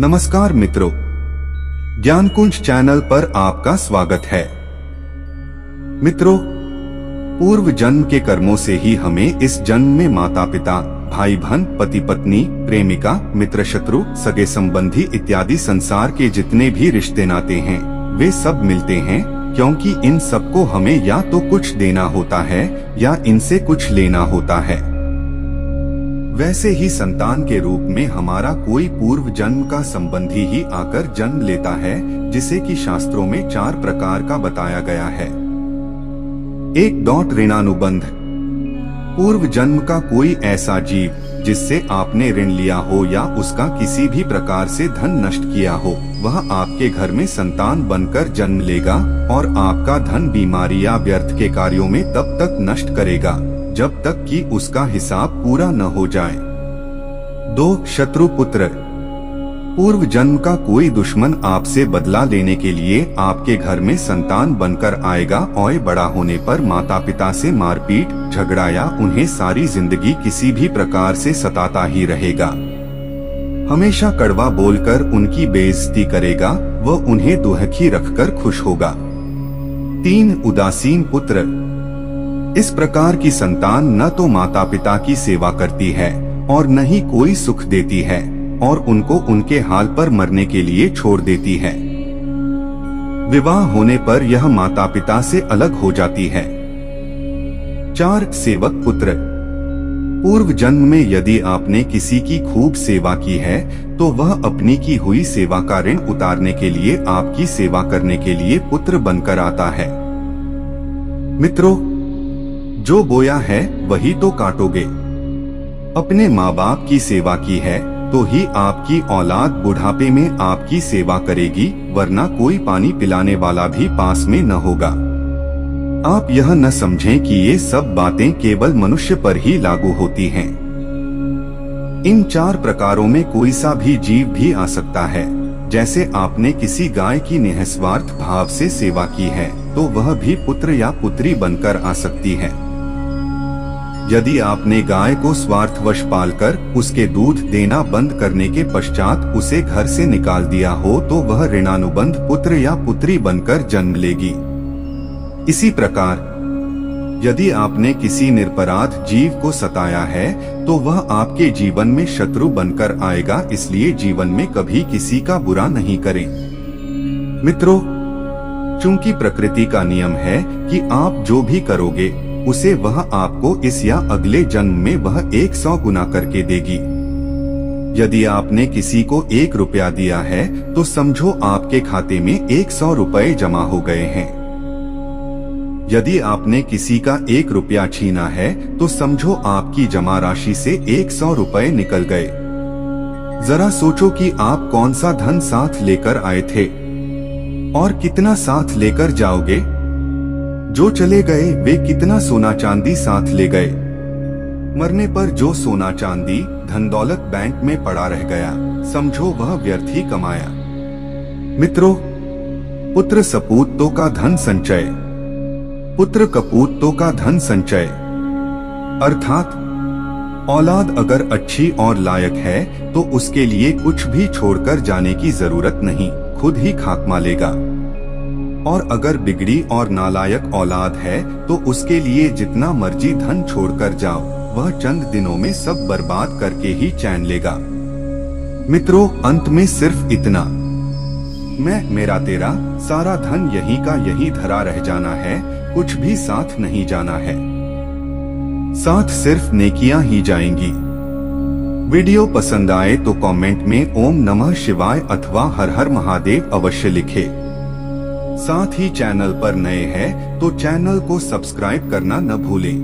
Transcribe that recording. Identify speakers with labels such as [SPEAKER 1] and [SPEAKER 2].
[SPEAKER 1] नमस्कार मित्रों, ज्ञानकुंज चैनल पर आपका स्वागत है। मित्रों, पूर्व जन्म के कर्मों से ही हमें इस जन्म में माता पिता, भाई बहन, पति पत्नी, प्रेमिका, मित्र, शत्रु, सगे संबंधी इत्यादि संसार के जितने भी रिश्ते नाते हैं वे सब मिलते हैं, क्योंकि इन सबको हमें या तो कुछ देना होता है या इनसे कुछ लेना होता है। वैसे ही संतान के रूप में हमारा कोई पूर्व जन्म का संबंधी ही आकर जन्म लेता है, जिसे कि शास्त्रों में 4 प्रकार का बताया गया है। 1. ऋणानुबंध। पूर्व जन्म का कोई ऐसा जीव जिससे आपने ऋण लिया हो या उसका किसी भी प्रकार से धन नष्ट किया हो, वह आपके घर में संतान बनकर जन्म लेगा और आपका धन बीमारी या व्यर्थ के कार्यों में तब तक नष्ट करेगा जब तक कि उसका हिसाब पूरा न हो जाए। 2. शत्रु पुत्र। पूर्व जन्म का कोई दुश्मन आपसे बदला लेने के लिए आपके घर में संतान बनकर आएगा और बड़ा होने पर माता पिता से मारपीट, झगड़ा या उन्हें सारी जिंदगी किसी भी प्रकार से सताता ही रहेगा। हमेशा कड़वा बोलकर उनकी बेइज्जती करेगा, वह उन्हें दुखी रखकर खुश होगा। 3. उदासीन पुत्र। इस प्रकार की संतान न तो माता पिता की सेवा करती है और न ही कोई सुख देती है और उनको उनके हाल पर मरने के लिए छोड़ देती है। विवाह होने पर यह माता पिता से अलग हो जाती है। 4. सेवक पुत्र। पूर्व जन्म में यदि आपने किसी की खूब सेवा की है तो वह अपनी की हुई सेवा का ऋण उतारने के लिए आपकी सेवा करने के लिए पुत्र बनकर आता है। मित्रों, जो बोया है वही तो काटोगे। अपने माँ बाप की सेवा की है तो ही आपकी औलाद बुढ़ापे में आपकी सेवा करेगी, वरना कोई पानी पिलाने वाला भी पास में न होगा। आप यह न समझें कि ये सब बातें केवल मनुष्य पर ही लागू होती हैं। इन 4 प्रकारों में कोई सा भी जीव भी आ सकता है। जैसे आपने किसी गाय की निस्वार्थ भाव से सेवा की है तो वह भी पुत्र या पुत्री बनकर आ सकती है। यदि आपने गाय को स्वार्थवश पालकर उसके दूध देना बंद करने के पश्चात उसे घर से निकाल दिया हो तो वह ऋणानुबंध पुत्र या पुत्री बनकर जन्म लेगी। इसी प्रकार यदि आपने किसी निरपराध जीव को सताया है तो वह आपके जीवन में शत्रु बनकर आएगा, इसलिए जीवन में कभी किसी का बुरा नहीं करें। मित्रों, चूंकि प्रकृति का नियम है कि आप जो भी करोगे उसे वह आपको इस या अगले जन्म में वह 100 गुना करके देगी। यदि आपने किसी को 1 रुपया दिया है तो समझो आपके खाते में 100 रुपए जमा हो गए हैं। यदि आपने किसी का 1 रुपया छीना है तो समझो आपकी जमा राशि से 100 रुपए निकल गए। जरा सोचो कि आप कौन सा धन साथ लेकर आए थे और कितना साथ लेकर जाओगे। जो चले गए वे कितना सोना चांदी साथ ले गए। मरने पर जो सोना चांदी धन दौलत बैंक में पड़ा रह गया, समझो वह व्यर्थ ही कमाया। मित्रों, पुत्र सपूतों का धन संचय, पुत्र कपूतों का धन संचय, अर्थात औलाद अगर अच्छी और लायक है तो उसके लिए कुछ भी छोड़कर जाने की जरूरत नहीं, खुद ही खाक मालेगा। और अगर बिगड़ी और नालायक औलाद है तो उसके लिए जितना मर्जी धन छोड़कर जाओ, वह चंद दिनों में सब बर्बाद करके ही चैन लेगा। मित्रों, अंत में सिर्फ इतना, मैं मेरा तेरा सारा धन यहीं का यहीं धरा रह जाना है, कुछ भी साथ नहीं जाना है। साथ सिर्फ नेकियां ही जाएंगी। वीडियो पसंद आए तो कमेंट में ओम नमः शिवाय अथवा हर हर महादेव अवश्य लिखे। साथ ही चैनल पर नए हैं तो चैनल को सब्सक्राइब करना न भूलें।